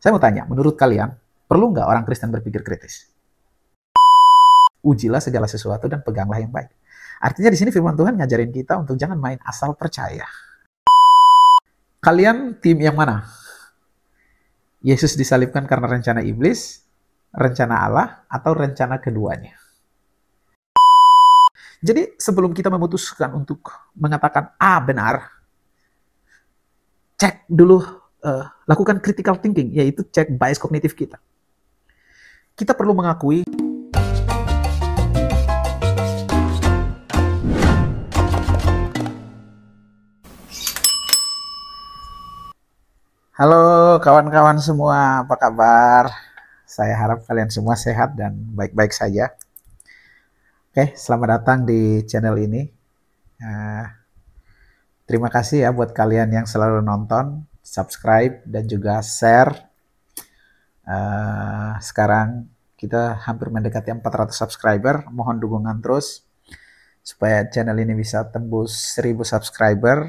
Saya mau tanya, menurut kalian, perlu nggak orang Kristen berpikir kritis? Ujilah segala sesuatu dan peganglah yang baik. Artinya di sini firman Tuhan ngajarin kita untuk jangan main asal percaya. Kalian tim yang mana? Yesus disalibkan karena rencana iblis, rencana Allah, atau rencana keduanya? Jadi sebelum kita memutuskan untuk mengatakan A benar, cek dulu, lakukan critical thinking, yaitu cek bias kognitif kita. Kita perlu mengakui halo kawan-kawan semua, apa kabar? Saya harap kalian semua sehat dan baik-baik saja. Oke, selamat datang di channel ini. Terima kasih ya buat kalian yang selalu nonton, subscribe, dan juga share. Sekarang kita hampir mendekati 400 subscriber. Mohon dukungan terus supaya channel ini bisa tembus 1000 subscriber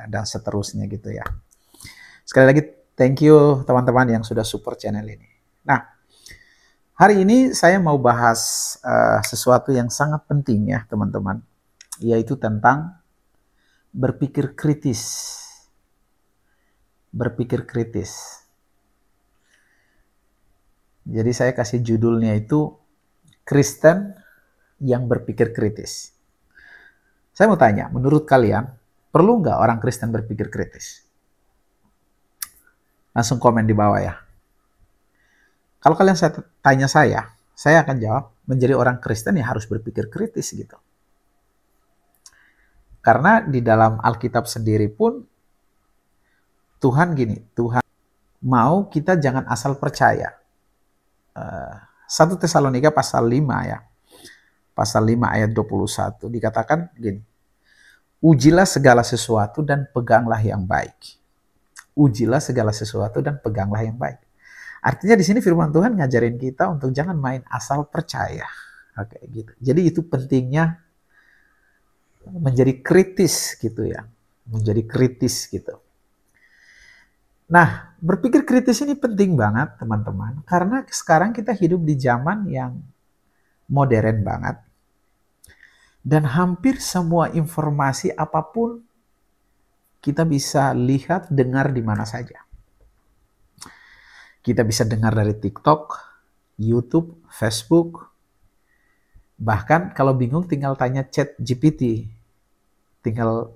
dan seterusnya gitu ya. Sekali lagi thank you teman-teman yang sudah support channel ini. Nah, hari ini saya mau bahas sesuatu yang sangat penting ya teman-teman, yaitu tentang berpikir kritis. Berpikir kritis. Jadi saya kasih judulnya itu Kristen yang berpikir kritis. Saya mau tanya, menurut kalian perlu nggak orang Kristen berpikir kritis? Langsung komen di bawah ya. Kalau kalian tanya saya akan jawab, menjadi orang Kristen ya harus berpikir kritis gitu. Karena di dalam Alkitab sendiri pun Tuhan mau kita jangan asal percaya. 1 Tesalonika pasal 5 ya. Pasal 5 ayat 21 dikatakan gini. Ujilah segala sesuatu dan peganglah yang baik. Ujilah segala sesuatu dan peganglah yang baik. Artinya di sini firman Tuhan ngajarin kita untuk jangan main asal percaya. Oke, gitu. Jadi itu pentingnya menjadi kritis gitu ya. Menjadi kritis gitu. Nah, berpikir kritis ini penting banget teman-teman. Karena sekarang kita hidup di zaman yang modern banget. Dan hampir semua informasi apapun kita bisa lihat, dengar di mana saja. Kita bisa dengar dari TikTok, YouTube, Facebook. Bahkan kalau bingung tinggal tanya ChatGPT. Tinggal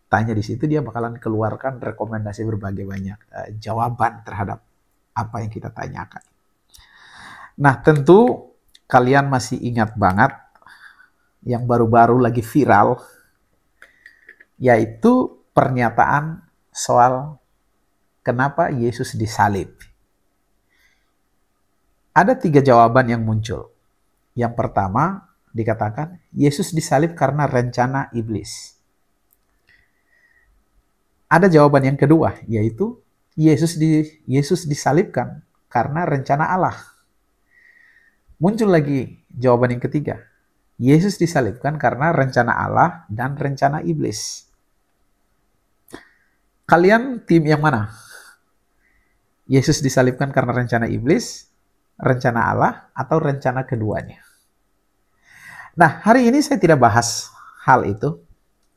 tanya di situ, dia bakalan keluarkan rekomendasi berbagai banyak jawaban terhadap apa yang kita tanyakan. Nah, tentu kalian masih ingat banget yang baru-baru lagi viral, yaitu pernyataan soal kenapa Yesus disalib. Ada 3 jawaban yang muncul. Yang pertama dikatakan Yesus disalib karena rencana iblis. Ada jawaban yang kedua, yaitu Yesus disalibkan karena rencana Allah. Muncul lagi jawaban yang ketiga, Yesus disalibkan karena rencana Allah dan rencana iblis. Kalian tim yang mana? Yesus disalibkan karena rencana iblis, rencana Allah, atau rencana keduanya? Nah, hari ini saya tidak bahas hal itu,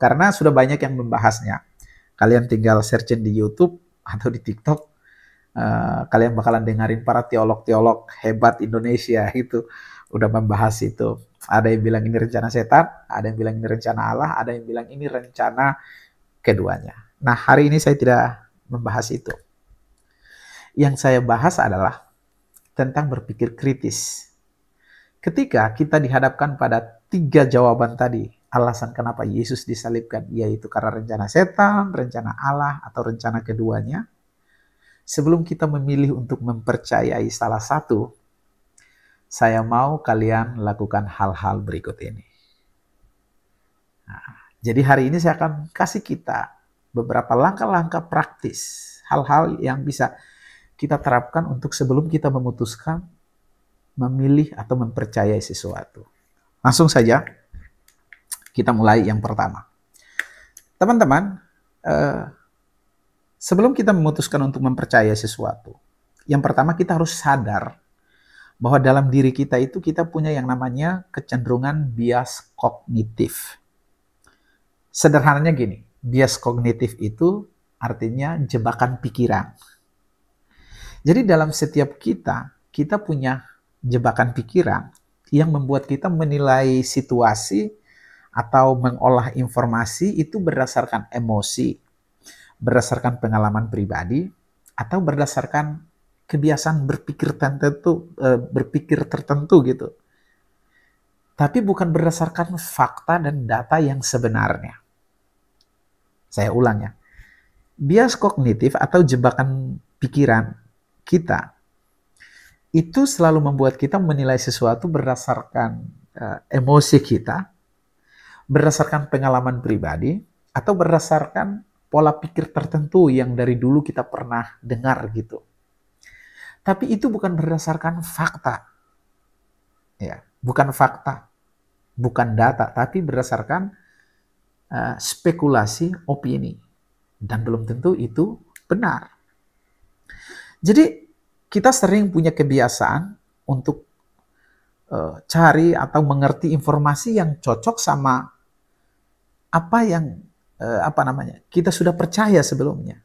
karena sudah banyak yang membahasnya. Kalian tinggal searching di YouTube atau di TikTok, kalian bakalan dengerin para teolog-teolog hebat Indonesia itu udah membahas itu. Ada yang bilang ini rencana setan, ada yang bilang ini rencana Allah, ada yang bilang ini rencana keduanya. Nah, hari ini saya tidak membahas itu. Yang saya bahas adalah tentang berpikir kritis. Ketika kita dihadapkan pada 3 jawaban tadi, alasan kenapa Yesus disalibkan, yaitu karena rencana setan, rencana Allah, atau rencana keduanya, sebelum kita memilih untuk mempercayai salah satu, saya mau kalian lakukan hal-hal berikut ini. Nah, jadi hari ini saya akan kasih kita beberapa langkah-langkah praktis, hal-hal yang bisa kita terapkan untuk sebelum kita memutuskan memilih atau mempercayai sesuatu. Langsung saja kita mulai yang pertama. Teman-teman, sebelum kita memutuskan untuk mempercayai sesuatu, Yang pertama, kita harus sadar bahwa dalam diri kita itu kita punya yang namanya kecenderungan bias kognitif. Sederhananya gini, bias kognitif itu artinya jebakan pikiran. Jadi dalam setiap kita punya jebakan pikiran yang membuat kita menilai situasi atau mengolah informasi itu berdasarkan emosi, berdasarkan pengalaman pribadi, atau berdasarkan kebiasaan berpikir tertentu gitu. Tapi bukan berdasarkan fakta dan data yang sebenarnya. Saya ulang ya. Bias kognitif atau jebakan pikiran kita itu selalu membuat kita menilai sesuatu berdasarkan emosi kita, berdasarkan pengalaman pribadi, atau berdasarkan pola pikir tertentu yang dari dulu kita pernah dengar gitu. Tapi itu bukan berdasarkan fakta. Ya, bukan fakta, bukan data, tapi berdasarkan spekulasi, opini. Dan belum tentu itu benar. Jadi kita sering punya kebiasaan untuk cari atau mengerti informasi yang cocok sama apa yang kita sudah percaya sebelumnya.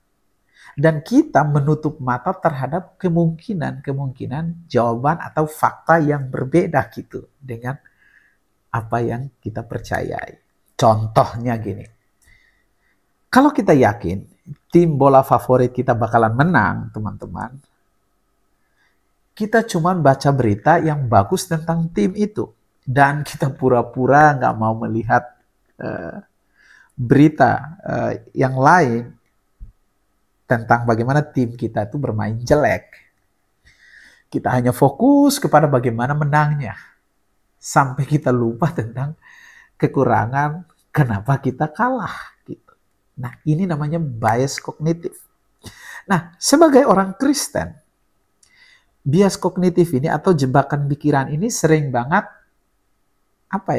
Dan kita menutup mata terhadap kemungkinan jawaban atau fakta yang berbeda gitu dengan apa yang kita percayai. Contohnya gini, kalau kita yakin tim bola favorit kita bakalan menang, teman-teman, kita cuma baca berita yang bagus tentang tim itu. Dan kita pura-pura nggak mau melihat berita yang lain tentang bagaimana tim kita itu bermain jelek. Kita hanya fokus kepada bagaimana menangnya. Sampai kita lupa tentang kekurangan kenapa kita kalah. Gitu. Nah, ini namanya bias kognitif. Nah, sebagai orang Kristen, bias kognitif ini atau jebakan pikiran ini sering banget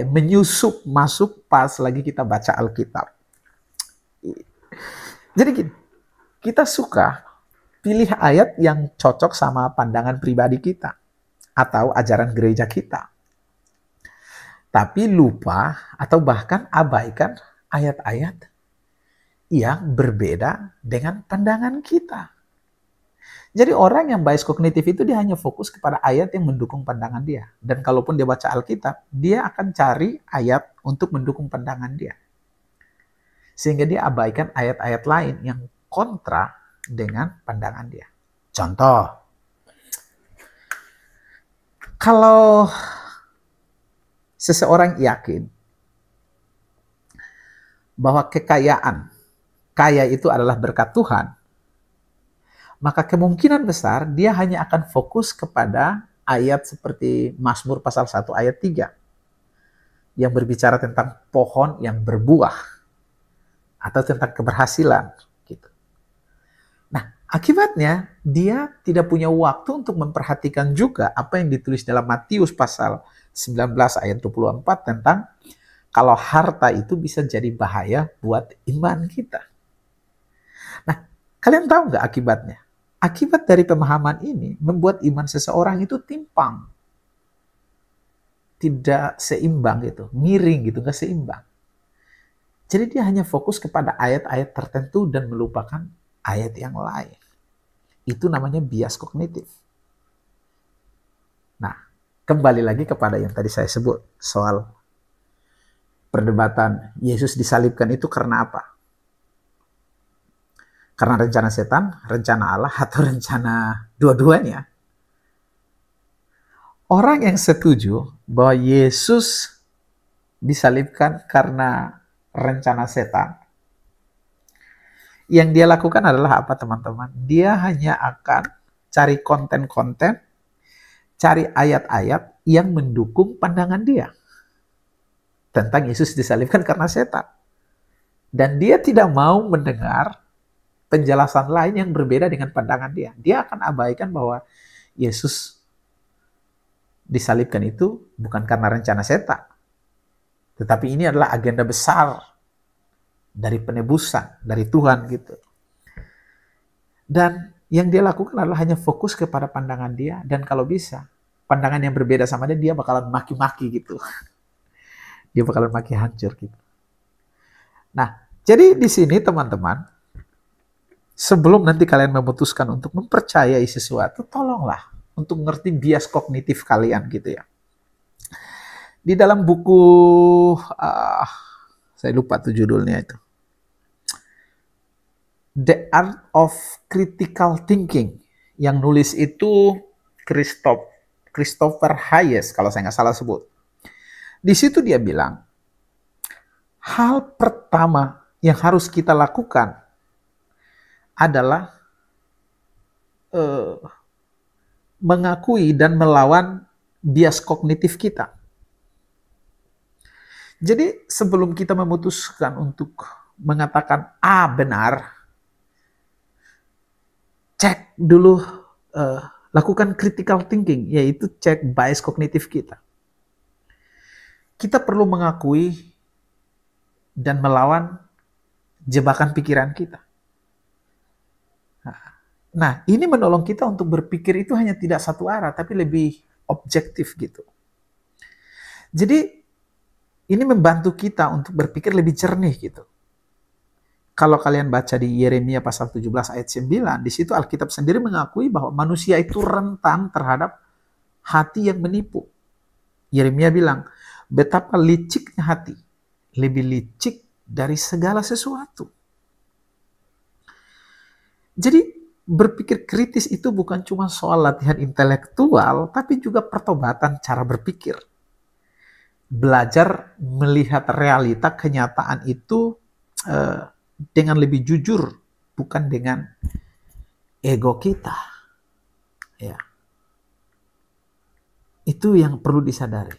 menyusup masuk pas lagi kita baca Alkitab. Jadi gini, kita suka pilih ayat yang cocok sama pandangan pribadi kita atau ajaran gereja kita. Tapi lupa atau bahkan abaikan ayat-ayat yang berbeda dengan pandangan kita. Jadi orang yang bias kognitif itu dia hanya fokus kepada ayat yang mendukung pandangan dia. Dan kalaupun dia baca Alkitab, dia akan cari ayat untuk mendukung pandangan dia. Sehingga dia abaikan ayat-ayat lain yang kontra dengan pandangan dia. Contoh, kalau seseorang yakin bahwa kaya itu adalah berkat Tuhan, maka kemungkinan besar dia hanya akan fokus kepada ayat seperti Mazmur pasal 1 ayat 3 yang berbicara tentang pohon yang berbuah atau tentang keberhasilan gitu. Nah, akibatnya dia tidak punya waktu untuk memperhatikan juga apa yang ditulis dalam Matius pasal 19 ayat 24 tentang kalau harta itu bisa jadi bahaya buat iman kita. Nah, kalian tahu nggak akibatnya? Akibat dari pemahaman ini membuat iman seseorang itu timpang. Tidak seimbang gitu, miring gitu, nggak seimbang. Jadi dia hanya fokus kepada ayat-ayat tertentu dan melupakan ayat yang lain. Itu namanya bias kognitif. Nah, kembali lagi kepada yang tadi saya sebut soal perdebatan Yesus disalibkan itu karena apa? Karena rencana setan, rencana Allah, atau rencana dua-duanya? Orang yang setuju bahwa Yesus disalibkan karena rencana setan, yang dia lakukan adalah apa, teman-teman? Dia hanya akan cari konten-konten, cari ayat-ayat yang mendukung pandangan dia tentang Yesus disalibkan karena setan. Dan dia tidak mau mendengar penjelasan lain yang berbeda dengan pandangan dia. Dia akan abaikan bahwa Yesus disalibkan itu bukan karena rencana setan. Tetapi ini adalah agenda besar dari penebusan, dari Tuhan gitu. Dan yang dia lakukan adalah hanya fokus kepada pandangan dia, dan kalau bisa, pandangan yang berbeda sama dia, dia bakalan maki-maki gitu. Dia bakalan maki hancur gitu. Nah, jadi di sini teman-teman, sebelum nanti kalian memutuskan untuk mempercayai sesuatu, tolonglah untuk ngerti bias kognitif kalian gitu ya. Di dalam buku, saya lupa tuh judulnya itu, The Art of Critical Thinking, yang nulis itu Christopher Hayes kalau saya nggak salah sebut. Di situ dia bilang, hal pertama yang harus kita lakukan adalah mengakui dan melawan bias kognitif kita. Jadi sebelum kita memutuskan untuk mengatakan A benar, cek dulu, lakukan critical thinking, yaitu cek bias kognitif kita. Kita perlu mengakui dan melawan jebakan pikiran kita. Nah, ini menolong kita untuk berpikir itu hanya tidak satu arah, tapi lebih objektif gitu. Jadi, ini membantu kita untuk berpikir lebih jernih gitu. Kalau kalian baca di Yeremia pasal 17 ayat 9, di situ Alkitab sendiri mengakui bahwa manusia itu rentan terhadap hati yang menipu. Yeremia bilang, betapa liciknya hati, lebih licik dari segala sesuatu. Jadi, berpikir kritis itu bukan cuma soal latihan intelektual, tapi juga pertobatan cara berpikir. Belajar melihat realita kenyataan itu dengan lebih jujur, bukan dengan ego kita. Ya. Itu yang perlu disadari.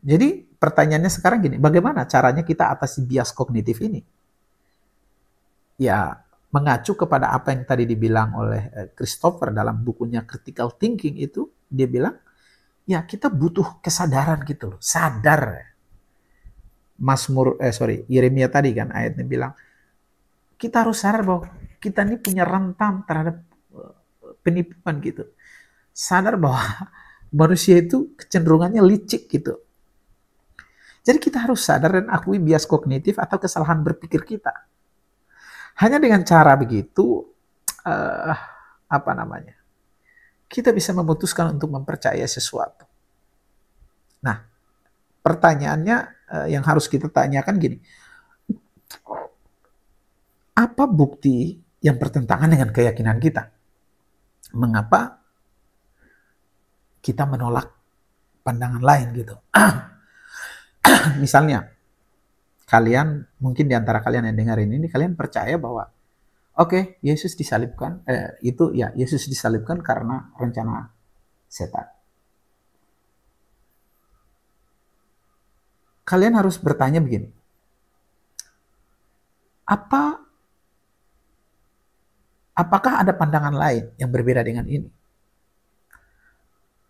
Jadi pertanyaannya sekarang gini, bagaimana caranya kita atasi bias kognitif ini? Ya, mengacu kepada apa yang tadi dibilang oleh Christopher dalam bukunya Critical Thinking itu, dia bilang, ya kita butuh kesadaran gitu loh, sadar. Yeremia tadi kan ayatnya bilang, kita harus sadar bahwa kita ini punya rentan terhadap penipuan gitu. Sadar bahwa manusia itu kecenderungannya licik gitu. Jadi kita harus sadar dan akui bias kognitif atau kesalahan berpikir kita. Hanya dengan cara begitu, kita bisa memutuskan untuk mempercayai sesuatu. Nah, pertanyaannya yang harus kita tanyakan gini, apa bukti yang bertentangan dengan keyakinan kita? Mengapa kita menolak pandangan lain gitu? Misalnya, kalian, mungkin di antara kalian yang dengerin ini, kalian percaya bahwa Yesus disalibkan, Yesus disalibkan karena rencana setan. Kalian harus bertanya begini, apakah ada pandangan lain yang berbeda dengan ini?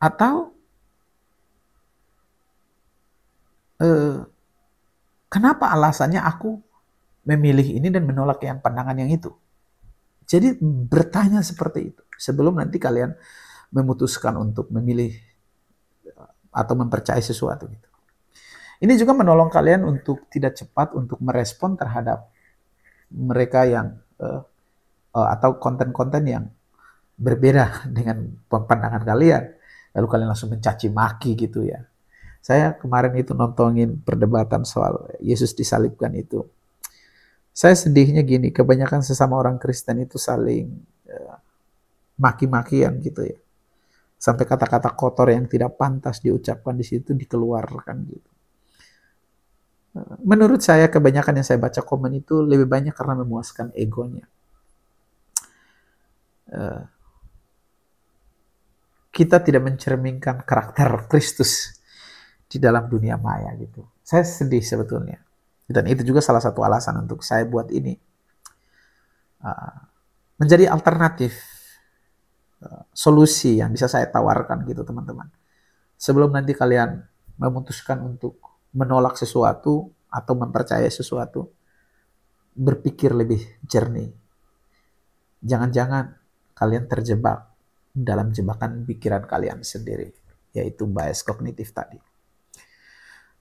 Atau kenapa alasannya aku memilih ini dan menolak yang pandangan yang itu? Jadi bertanya seperti itu sebelum nanti kalian memutuskan untuk memilih atau mempercayai sesuatu gitu. Ini juga menolong kalian untuk tidak cepat untuk merespon terhadap mereka yang atau konten-konten yang berbeda dengan pandangan kalian. Lalu kalian langsung mencaci maki gitu ya. Saya kemarin itu nontonin perdebatan soal Yesus disalibkan itu. Saya sedihnya gini, kebanyakan sesama orang Kristen itu saling maki-makian gitu ya. Sampai kata-kata kotor yang tidak pantas diucapkan di situ dikeluarkan gitu. Menurut saya kebanyakan yang saya baca komen itu lebih banyak karena memuaskan egonya. Kita tidak mencerminkan karakter Kristus di dalam dunia maya gitu. Saya sedih sebetulnya. Dan itu juga salah satu alasan untuk saya buat ini. Menjadi alternatif, solusi yang bisa saya tawarkan gitu teman-teman. Sebelum nanti kalian memutuskan untuk menolak sesuatu atau mempercayai sesuatu, berpikir lebih jernih. Jangan-jangan kalian terjebak dalam jebakan pikiran kalian sendiri, yaitu bias kognitif tadi.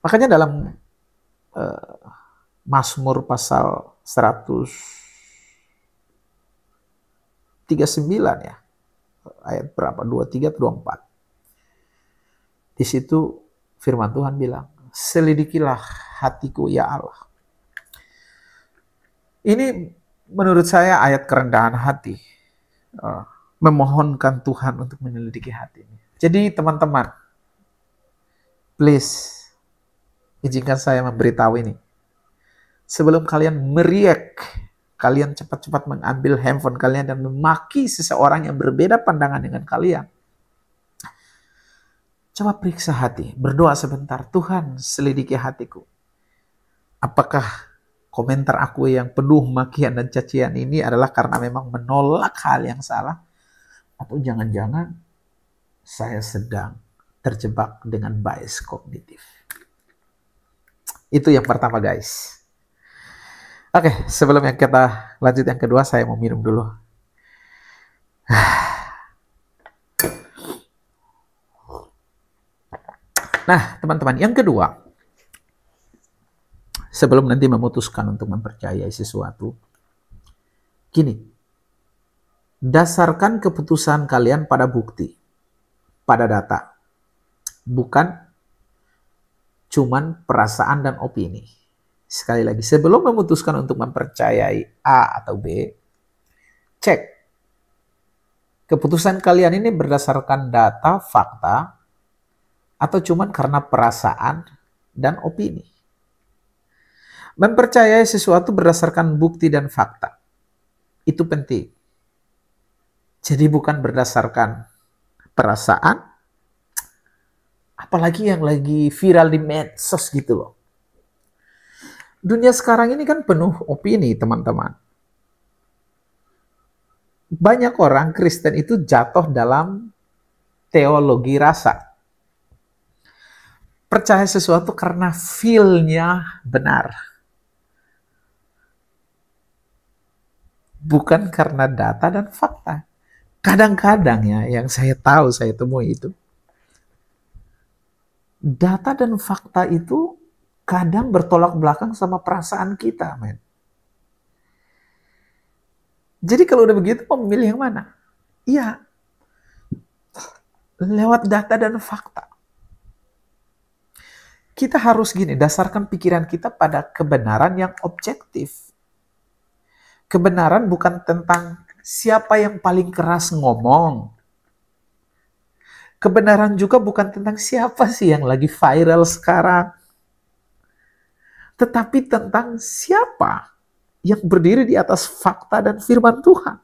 Makanya dalam Mazmur pasal 139 ya, ayat berapa? 23 atau 24. Di situ firman Tuhan bilang, selidikilah hatiku ya Allah. Ini menurut saya ayat kerendahan hati. Memohonkan Tuhan untuk menyelidiki hati. Jadi teman-teman, please, izinkan saya memberitahu ini. Sebelum kalian meriak, kalian cepat-cepat mengambil handphone kalian dan memaki seseorang yang berbeda pandangan dengan kalian. Coba periksa hati, berdoa sebentar. Tuhan, selidiki hatiku. Apakah komentar aku yang penuh makian dan cacian ini adalah karena memang menolak hal yang salah? Atau jangan-jangan saya sedang terjebak dengan bias kognitif? Itu yang pertama, guys. Oke, sebelum yang kita lanjut yang kedua, saya mau minum dulu. Nah, teman-teman, yang kedua, sebelum nanti memutuskan untuk mempercayai sesuatu, gini, dasarkan keputusan kalian pada bukti, pada data, bukan cuman perasaan dan opini. Sekali lagi, sebelum memutuskan untuk mempercayai A atau B, cek keputusan kalian ini berdasarkan data, fakta, atau cuman karena perasaan dan opini. Mempercayai sesuatu berdasarkan bukti dan fakta. Itu penting. Jadi bukan berdasarkan perasaan, apalagi yang lagi viral di medsos gitu loh. Dunia sekarang ini kan penuh opini, teman-teman. Banyak orang Kristen itu jatuh dalam teologi rasa. Percaya sesuatu karena feel-nya benar. Bukan karena data dan fakta. Kadang-kadang ya, yang saya tahu, saya temui itu, data dan fakta itu kadang bertolak belakang sama perasaan kita, men. Jadi kalau udah begitu, mau memilih yang mana? Iya, lewat data dan fakta. Kita harus gini, dasarkan pikiran kita pada kebenaran yang objektif. Kebenaran bukan tentang siapa yang paling keras ngomong. Kebenaran juga bukan tentang siapa sih yang lagi viral sekarang. Tetapi tentang siapa yang berdiri di atas fakta dan firman Tuhan.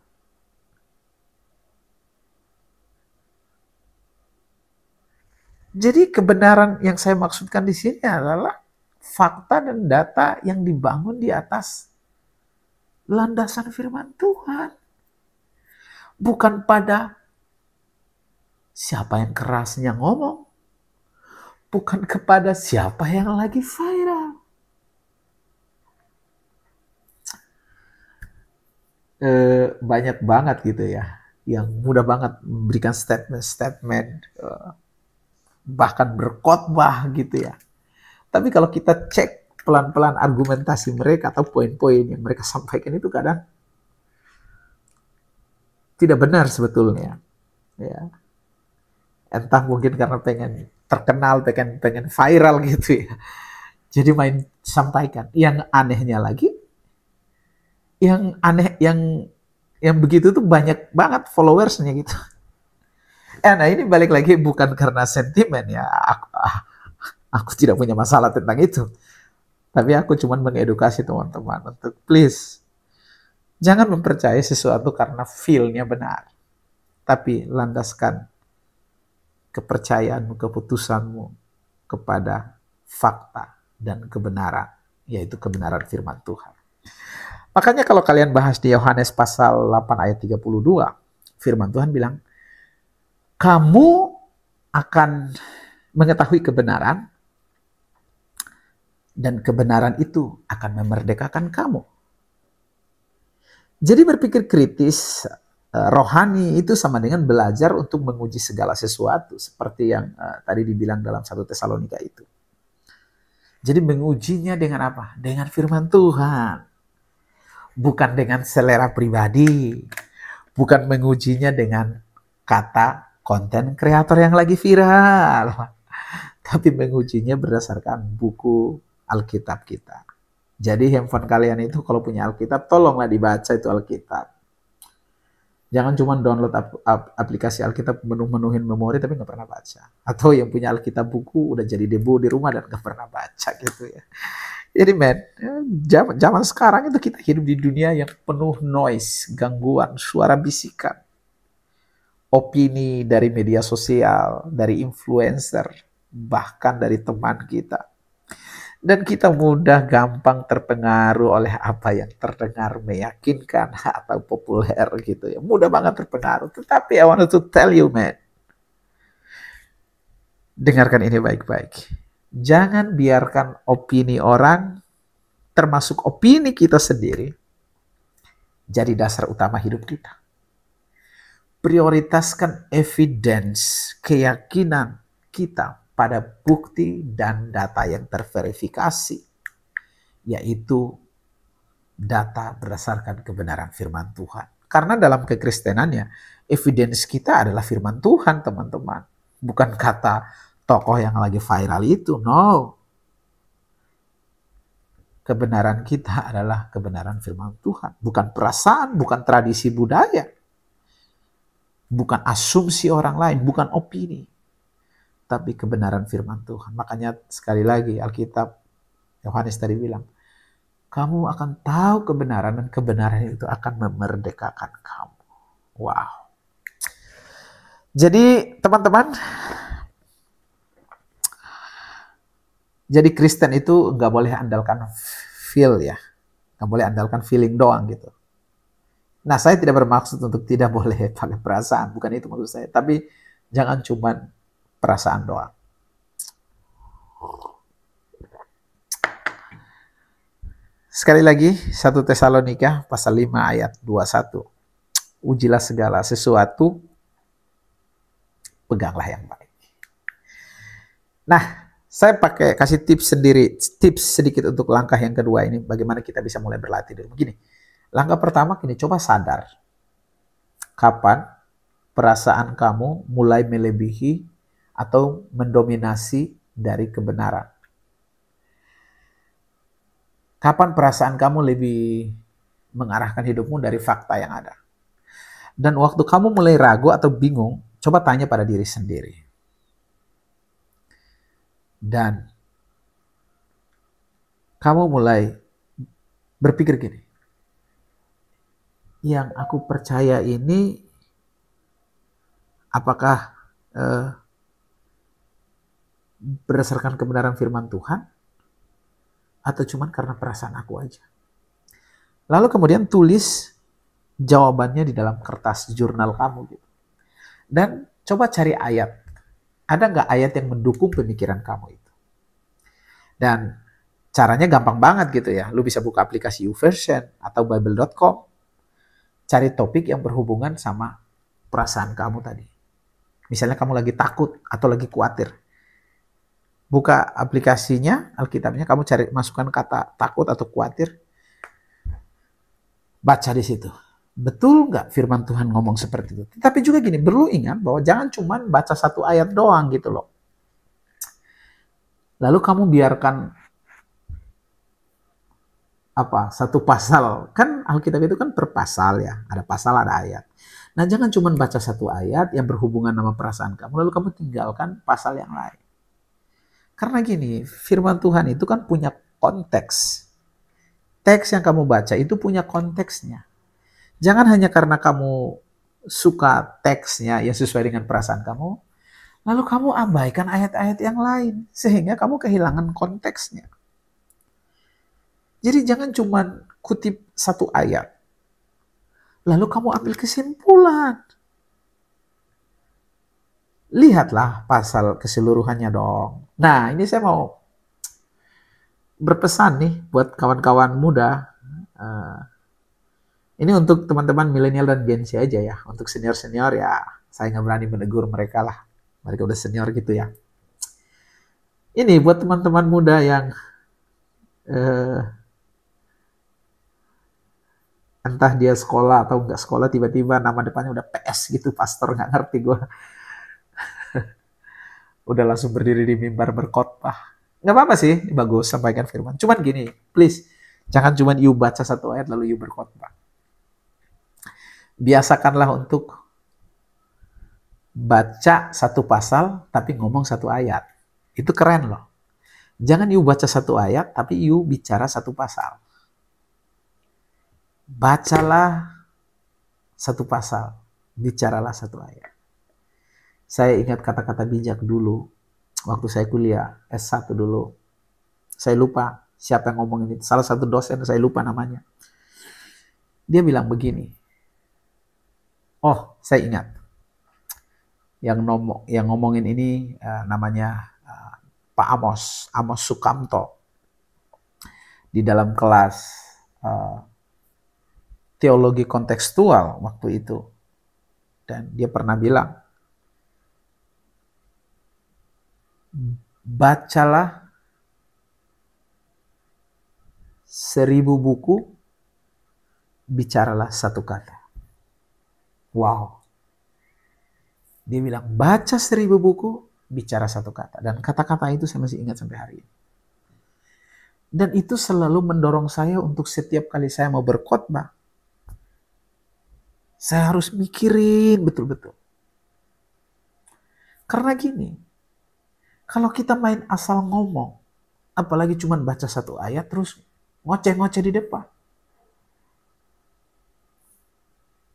Jadi kebenaran yang saya maksudkan di sini adalah fakta dan data yang dibangun di atas landasan firman Tuhan. Bukan pada siapa yang kerasnya ngomong. Bukan kepada siapa yang lagi viral. Banyak banget gitu ya, yang mudah banget memberikan statement-statement, bahkan berkhotbah gitu ya. Tapi kalau kita cek pelan-pelan argumentasi mereka atau poin-poin yang mereka sampaikan itu kadang tidak benar sebetulnya. Ya. Entah mungkin karena pengen terkenal, pengen viral gitu ya. Jadi main sampaikan. Yang anehnya lagi, yang begitu tuh banyak banget followersnya gitu. Nah ini balik lagi bukan karena sentimen ya. Aku tidak punya masalah tentang itu. Tapi aku cuma mengedukasi teman-teman untuk please jangan mempercayai sesuatu karena feel-nya benar. Tapi landaskan kepercayaanmu, keputusanmu kepada fakta dan kebenaran, yaitu kebenaran firman Tuhan. Makanya kalau kalian bahas di Yohanes pasal 8 ayat 32, firman Tuhan bilang, kamu akan mengetahui kebenaran, dan kebenaran itu akan memerdekakan kamu. Jadi berpikir kritis rohani itu sama dengan belajar untuk menguji segala sesuatu. Seperti yang tadi dibilang dalam 1 Tesalonika itu. Jadi mengujinya dengan apa? Dengan firman Tuhan. Bukan dengan selera pribadi. Bukan mengujinya dengan kata konten kreator yang lagi viral. Tapi mengujinya berdasarkan buku Alkitab kita. Jadi handphone kalian itu kalau punya Alkitab, tolonglah dibaca itu Alkitab. Jangan cuma download aplikasi Alkitab menuhin memori tapi nggak pernah baca. Atau yang punya Alkitab buku udah jadi debu di rumah dan nggak pernah baca gitu ya. Jadi zaman sekarang itu kita hidup di dunia yang penuh noise, gangguan, suara bisikan, opini dari media sosial, dari influencer, bahkan dari teman kita. Dan kita mudah gampang terpengaruh oleh apa yang terdengar meyakinkan atau populer gitu ya. Mudah banget terpengaruh. Tetapi I want to tell you, man. Dengarkan ini baik-baik. Jangan biarkan opini orang, termasuk opini kita sendiri, jadi dasar utama hidup kita. Prioritaskan evidence, keyakinan kita pada bukti dan data yang terverifikasi, yaitu data berdasarkan kebenaran firman Tuhan. Karena dalam kekristenannya, evidence kita adalah firman Tuhan, teman-teman. Bukan kata tokoh yang lagi viral itu, no. Kebenaran kita adalah kebenaran firman Tuhan. Bukan perasaan, bukan tradisi budaya. Bukan asumsi orang lain, bukan opini. Tapi kebenaran firman Tuhan. Makanya sekali lagi Alkitab, Yohanes tadi bilang, kamu akan tahu kebenaran dan kebenaran itu akan memerdekakan kamu. Wow. Jadi teman-teman, jadi Kristen itu nggak boleh andalkan feel ya. Nggak boleh andalkan feeling doang gitu. Nah, saya tidak bermaksud untuk tidak boleh pakai perasaan. Bukan itu maksud saya. Tapi jangan cuma perasaan doang. Sekali lagi, 1 Tesalonika pasal 5 ayat 21. Ujilah segala sesuatu, peganglah yang baik. Nah, saya kasih tips sedikit untuk langkah yang kedua ini, bagaimana kita bisa mulai berlatih dulu. Begini, langkah pertama gini, coba sadar. Kapan perasaan kamu mulai melebihi atau mendominasi dari kebenaran? Kapan perasaan kamu lebih mengarahkan hidupmu dari fakta yang ada? Dan waktu kamu mulai ragu atau bingung, coba tanya pada diri sendiri. Dan kamu mulai berpikir gini, yang aku percaya ini apakah berdasarkan kebenaran firman Tuhan atau cuman karena perasaan aku aja? Lalu kemudian tulis jawabannya di dalam kertas jurnal kamu gitu. Dan coba cari ayat. Ada nggak ayat yang mendukung pemikiran kamu itu? Dan caranya gampang banget gitu ya. Lu bisa buka aplikasi YouVersion atau Bible.com. Cari topik yang berhubungan sama perasaan kamu tadi. Misalnya kamu lagi takut atau lagi khawatir. Buka aplikasinya, Alkitabnya, kamu cari masukkan kata takut atau khawatir. Baca di situ. Betul nggak firman Tuhan ngomong seperti itu? Tapi juga gini, perlu ingat bahwa jangan cuma baca satu ayat doang gitu loh. Lalu kamu biarkan satu pasal. Kan Alkitab itu kan per pasal ya. Ada pasal, ada ayat. Nah, jangan cuma baca satu ayat yang berhubungan sama perasaan kamu, lalu kamu tinggalkan pasal yang lain. Karena gini, firman Tuhan itu kan punya konteks. Teks yang kamu baca itu punya konteksnya. Jangan hanya karena kamu suka teksnya yang sesuai dengan perasaan kamu, lalu kamu abaikan ayat-ayat yang lain, sehingga kamu kehilangan konteksnya. Jadi jangan cuma kutip satu ayat, lalu kamu ambil kesimpulan. Lihatlah pasal keseluruhannya dong. Nah, ini saya mau berpesan nih buat kawan-kawan muda. Ini untuk teman-teman milenial dan Gen Z aja ya. Untuk senior-senior ya, saya nggak berani menegur mereka lah. Mereka udah senior gitu ya. Ini buat teman-teman muda yang eh, entah dia sekolah atau nggak sekolah, tiba-tiba nama depannya udah PS gitu, pastor, nggak ngerti gue. Udah langsung berdiri di mimbar berkhotbah. Nggak apa-apa sih, bagus sampaikan firman. Cuman gini, please, jangan cuma you baca satu ayat lalu you berkhotbah. Biasakanlah untuk baca satu pasal tapi ngomong satu ayat. Itu keren loh. Jangan you baca satu ayat tapi you bicara satu pasal. Bacalah satu pasal, bicaralah satu ayat. Saya ingat kata-kata bijak dulu, waktu saya kuliah S1 dulu. Saya lupa siapa yang ngomong ini. Salah satu dosen, saya lupa namanya. Dia bilang begini. Oh, saya ingat. Yang ngomongin ini namanya Pak Amos Sukamto. Di dalam kelas teologi kontekstual waktu itu. Dan dia pernah bilang, bacalah 1000 buku, bicaralah satu kata. Wow. Dia bilang, baca 1000 buku, bicara satu kata. Dan kata-kata itu saya masih ingat sampai hari ini. Dan itu selalu mendorong saya untuk setiap kali saya mau berkhotbah, saya harus mikirin betul-betul. Karena gini, kalau kita main asal ngomong, apalagi cuma baca satu ayat terus ngoceh-ngoceh di depan.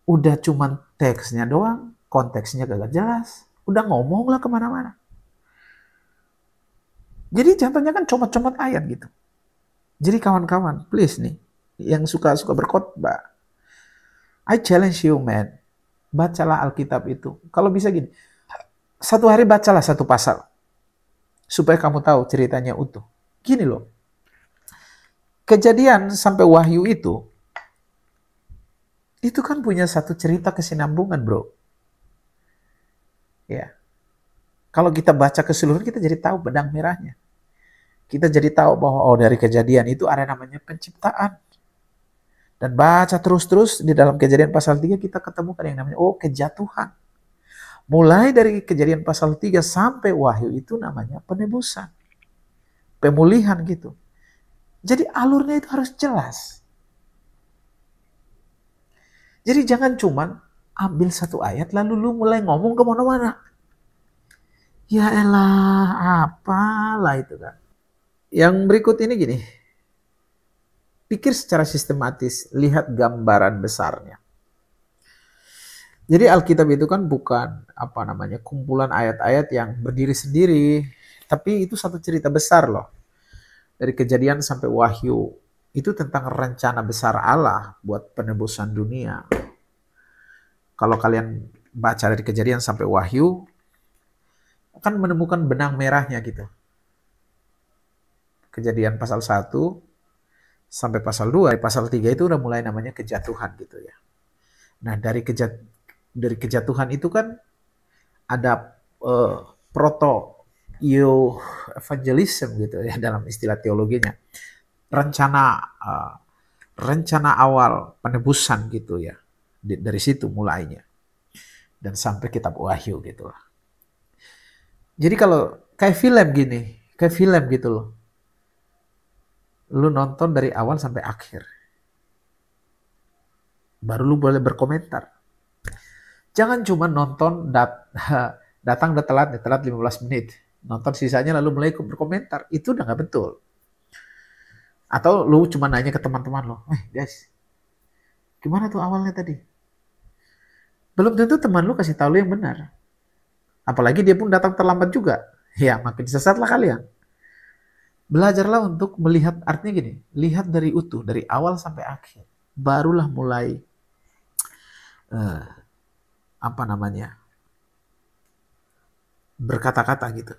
Udah cuma teksnya doang, konteksnya gak jelas. Udah ngomong lah kemana-mana. Jadi contohnya kan comot-comot ayat gitu. Jadi kawan-kawan, please nih, yang suka-suka berkhotbah, I challenge you man, bacalah Alkitab itu. Kalau bisa gini, satu hari bacalah satu pasal. Supaya kamu tahu ceritanya utuh. Gini loh, Kejadian sampai Wahyu itu kan punya satu cerita kesinambungan bro. Ya, kalau kita baca keseluruhan kita jadi tahu benang merahnya. Kita jadi tahu bahwa dari Kejadian itu ada namanya penciptaan. Dan baca terus-terus di dalam Kejadian pasal 3 kita ketemukan yang namanya kejatuhan. Mulai dari Kejadian pasal 3 sampai Wahyu itu namanya penebusan. Pemulihan gitu. Jadi alurnya itu harus jelas. Jadi jangan cuman ambil satu ayat lalu lu mulai ngomong kemana-mana. Ya elah, apalah itu kan. Yang berikut ini gini. Pikir secara sistematis, lihat gambaran besarnya. Jadi Alkitab itu kan bukan kumpulan ayat-ayat yang berdiri sendiri, tapi itu satu cerita besar loh. Dari Kejadian sampai Wahyu, itu tentang rencana besar Allah buat penebusan dunia. Kalau kalian baca dari Kejadian sampai Wahyu, akan menemukan benang merahnya gitu. Kejadian pasal 1 sampai pasal 2, pasal 3 itu udah mulai namanya kejatuhan gitu ya. Nah, dari kejatuhan itu kan ada proto evangelism gitu ya dalam istilah teologinya. Rencana awal penebusan gitu ya. Dari situ mulainya. Dan sampai kitab Wahyu gitu lah. Jadi kalau kayak film gitu loh. Lu nonton dari awal sampai akhir. Baru lu boleh berkomentar. Jangan cuma nonton datang udah telat 15 menit. Nonton sisanya lalu mulai berkomentar. Itu udah gak betul. Atau lu cuma nanya ke teman-teman lo, guys, gimana tuh awalnya tadi? Belum tentu teman lu kasih tahu lu yang benar. Apalagi dia pun datang terlambat juga. Ya makin sesatlah kalian. Belajarlah untuk melihat, artinya gini, lihat dari utuh, dari awal sampai akhir. Barulah mulai berkata-kata gitu.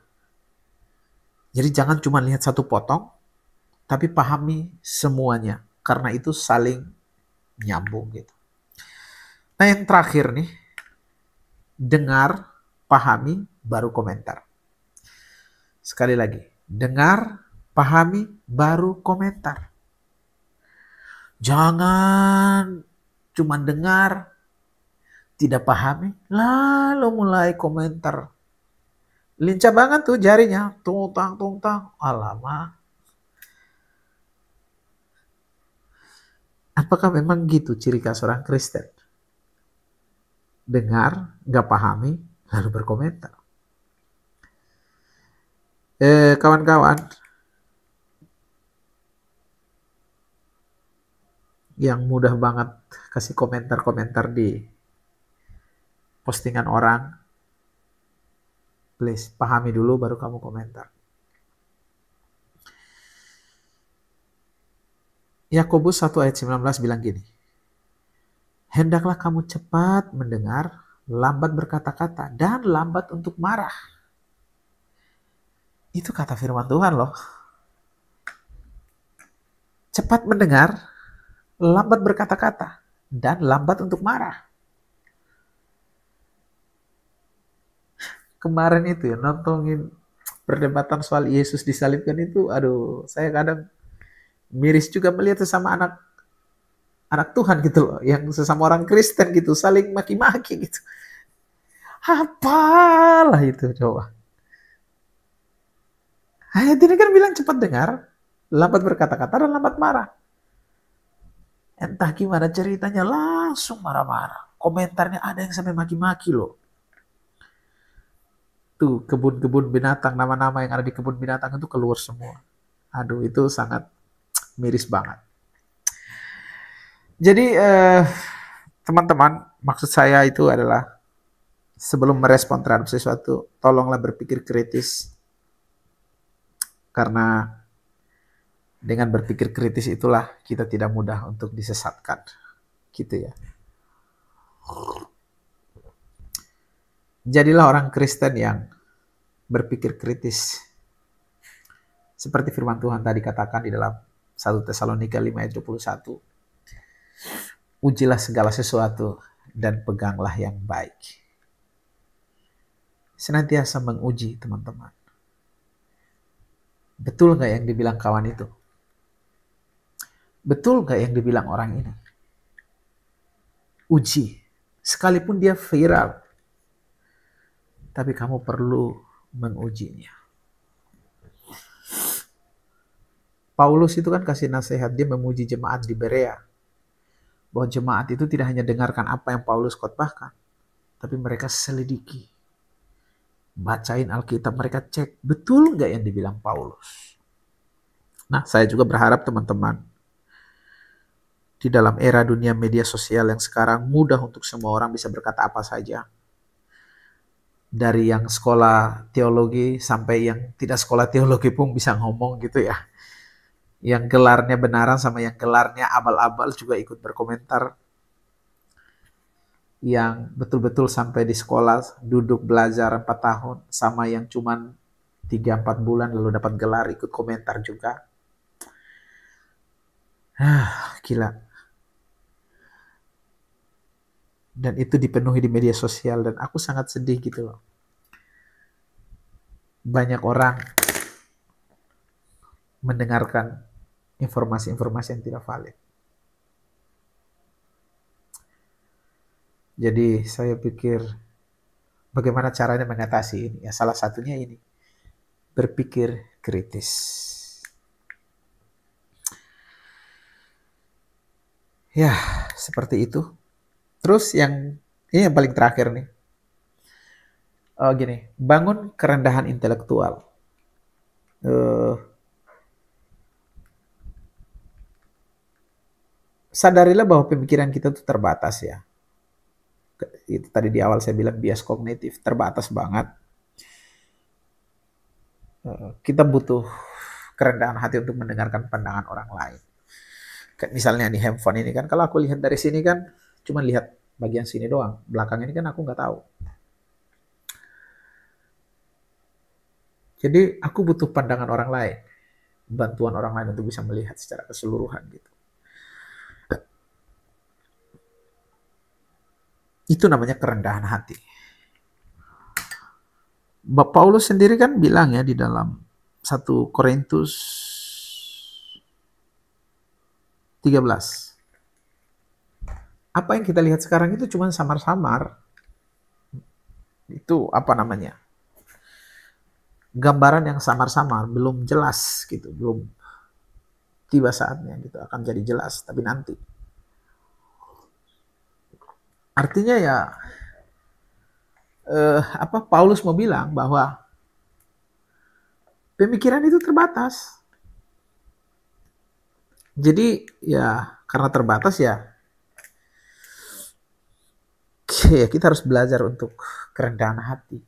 Jadi jangan cuma lihat satu potong, tapi pahami semuanya. Karena itu saling nyambung gitu. Nah yang terakhir nih, dengar, pahami, baru komentar. Sekali lagi, dengar, pahami, baru komentar. Jangan cuma dengar, tidak pahami, lalu mulai komentar. Lincah banget tuh jarinya, tungtang, tungtang, alamak. Apakah memang gitu ciri khas orang Kristen? Dengar, nggak pahami, lalu berkomentar. Kawan-kawan yang mudah banget kasih komentar-komentar di postingan orang, please pahami dulu baru kamu komentar. Yakobus 1 ayat 19 bilang gini, hendaklah kamu cepat mendengar, lambat berkata-kata, dan lambat untuk marah. Itu kata firman Tuhan loh. Cepat mendengar, lambat berkata-kata, dan lambat untuk marah. Kemarin itu ya, nontonin perdebatan soal Yesus disalibkan itu, aduh, saya kadang miris juga melihat sesama anak Tuhan gitu loh, yang sesama orang Kristen gitu, saling maki-maki gitu. Apalah itu coba. Ayat ini kan bilang cepat dengar, lambat berkata-kata, dan lambat marah. Entah gimana ceritanya, langsung marah-marah. Komentarnya ada yang sampai maki-maki loh. Tuh, kebun-kebun binatang, nama-nama yang ada di kebun binatang itu keluar semua. Aduh, itu sangat miris banget. Jadi, teman-teman, maksud saya itu adalah sebelum merespon terhadap sesuatu, tolonglah berpikir kritis. Karena dengan berpikir kritis itulah kita tidak mudah untuk disesatkan. Gitu ya. Jadilah orang Kristen yang berpikir kritis. Seperti firman Tuhan tadi katakan di dalam 1 Tesalonika 5 ayat 21. Ujilah segala sesuatu dan peganglah yang baik. Senantiasa menguji teman-teman. Betul gak yang dibilang kawan itu? Betul gak yang dibilang orang ini? Uji. Sekalipun dia viral, tapi kamu perlu mengujinya. Paulus itu kan kasih nasihat, dia memuji jemaat di Berea. Bahwa jemaat itu tidak hanya dengarkan apa yang Paulus khotbahkan, tapi mereka selidiki. Bacain Alkitab, mereka cek, betul nggak yang dibilang Paulus? Nah, saya juga berharap teman-teman, di dalam era dunia media sosial yang sekarang mudah untuk semua orang bisa berkata apa saja. Dari yang sekolah teologi sampai yang tidak sekolah teologi pun bisa ngomong gitu ya. Yang gelarnya benaran sama yang gelarnya abal-abal juga ikut berkomentar. Yang betul-betul sampai di sekolah duduk belajar 4 tahun sama yang cuman 3-4 bulan lalu dapat gelar ikut komentar juga. Gila. Dan itu dipenuhi di media sosial dan aku sangat sedih gitu loh. Banyak orang mendengarkan informasi-informasi yang tidak valid. Jadi saya pikir bagaimana caranya mengatasi ini? Ya salah satunya ini, berpikir kritis. Ya, seperti itu. Terus ini yang paling terakhir nih. Gini, bangun kerendahan intelektual. Sadarilah bahwa pemikiran kita itu terbatas ya. Itu tadi di awal saya bilang bias kognitif, terbatas banget. Kita butuh kerendahan hati untuk mendengarkan pandangan orang lain. Kayak misalnya di handphone ini kan, kalau aku lihat dari sini kan, cuma lihat bagian sini doang. Belakang ini kan aku nggak tahu. Jadi aku butuh pandangan orang lain, bantuan orang lain untuk bisa melihat secara keseluruhan gitu. Itu namanya kerendahan hati. Paulus sendiri kan bilang ya di dalam 1 Korintus 13. Apa yang kita lihat sekarang itu cuma samar-samar. Itu apa namanya? Gambaran yang samar-samar, belum jelas gitu, belum tiba saatnya gitu akan jadi jelas, tapi nanti. Artinya ya Paulus mau bilang bahwa pemikiran itu terbatas. Jadi ya karena terbatas ya kita harus belajar untuk kerendahan hati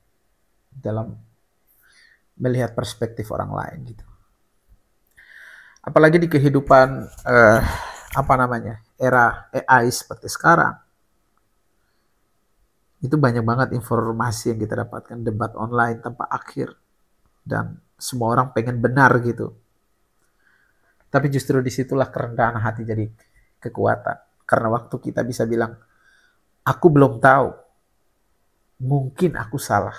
dalam melihat perspektif orang lain gitu. Apalagi di kehidupan era AI seperti sekarang. Itu banyak banget informasi yang kita dapatkan, debat online tanpa akhir, dan semua orang pengen benar gitu. Tapi justru disitulah kerendahan hati jadi kekuatan. Karena waktu kita bisa bilang, aku belum tahu, mungkin aku salah.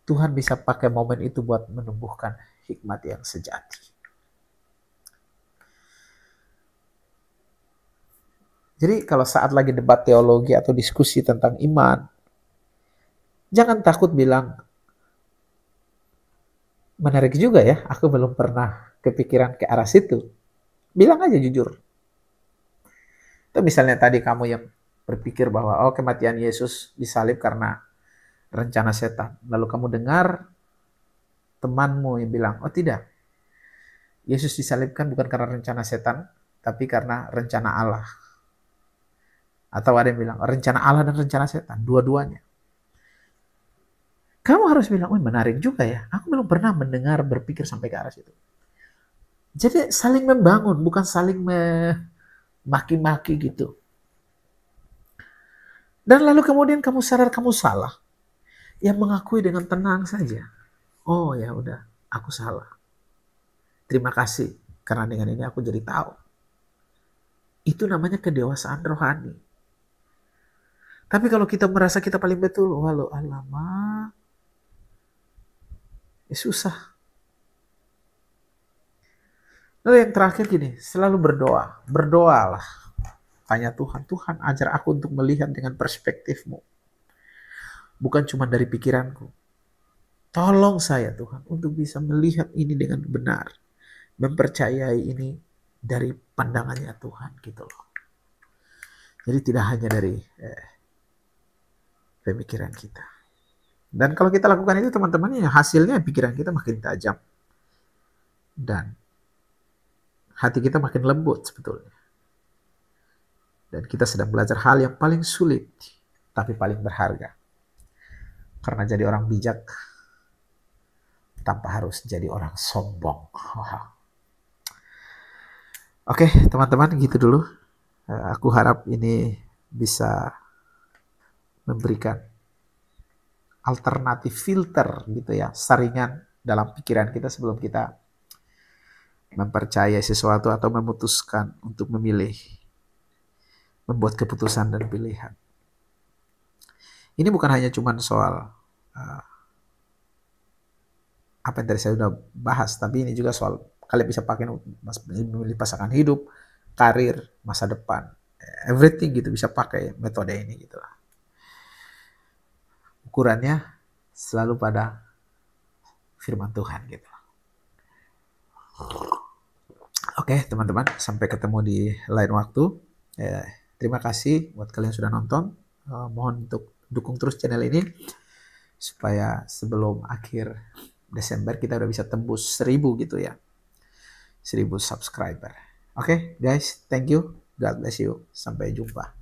Tuhan bisa pakai momen itu buat menumbuhkan hikmat yang sejati. Jadi kalau saat lagi debat teologi atau diskusi tentang iman, jangan takut bilang, menarik juga ya, aku belum pernah kepikiran ke arah situ. Bilang aja jujur. Itu misalnya tadi kamu yang berpikir bahwa kematian Yesus disalib karena rencana setan. Lalu kamu dengar temanmu yang bilang, oh tidak, Yesus disalibkan bukan karena rencana setan, tapi karena rencana Allah. Atau ada yang bilang, rencana Allah dan rencana setan, dua-duanya. Kamu harus bilang, menarik juga ya, aku belum pernah mendengar berpikir sampai ke arah situ. Jadi saling membangun, bukan saling maki-maki gitu. Dan lalu kemudian kamu sadar kamu salah. Ya mengakui dengan tenang saja. Oh ya udah, aku salah. Terima kasih, karena dengan ini aku jadi tahu. Itu namanya kedewasaan rohani. Tapi kalau kita merasa kita paling betul, walau alamak, ya susah. Lalu yang terakhir gini, selalu berdoa. Berdoalah. Tanya Tuhan, Tuhan ajar aku untuk melihat dengan perspektif-Mu. Bukan cuma dari pikiranku. Tolong saya Tuhan untuk bisa melihat ini dengan benar. Mempercayai ini dari pandangannya Tuhan gitu loh. Jadi tidak hanya dari pemikiran kita. Dan kalau kita lakukan itu teman-teman, ya hasilnya pikiran kita makin tajam. Dan hati kita makin lembut sebetulnya. Dan kita sedang belajar hal yang paling sulit, tapi paling berharga. Karena jadi orang bijak, tanpa harus jadi orang sombong. Wow. Oke, teman-teman, gitu dulu. Aku harap ini bisa memberikan alternatif filter gitu ya, saringan dalam pikiran kita sebelum kita mempercayai sesuatu atau memutuskan untuk memilih, membuat keputusan dan pilihan. Ini bukan hanya cuma soal apa yang tadi saya sudah bahas, tapi ini juga soal kalian bisa pakai memilih pasangan hidup, karir, masa depan, everything gitu, bisa pakai metode ini gitu lah. Ukurannya selalu pada firman Tuhan gitu. Oke teman-teman, sampai ketemu di lain waktu. Terima kasih buat kalian yang sudah nonton. Mohon untuk dukung terus channel ini supaya sebelum akhir Desember kita udah bisa tembus 1000 gitu ya. 1000 subscriber. Oke guys, thank you. God bless you. Sampai jumpa.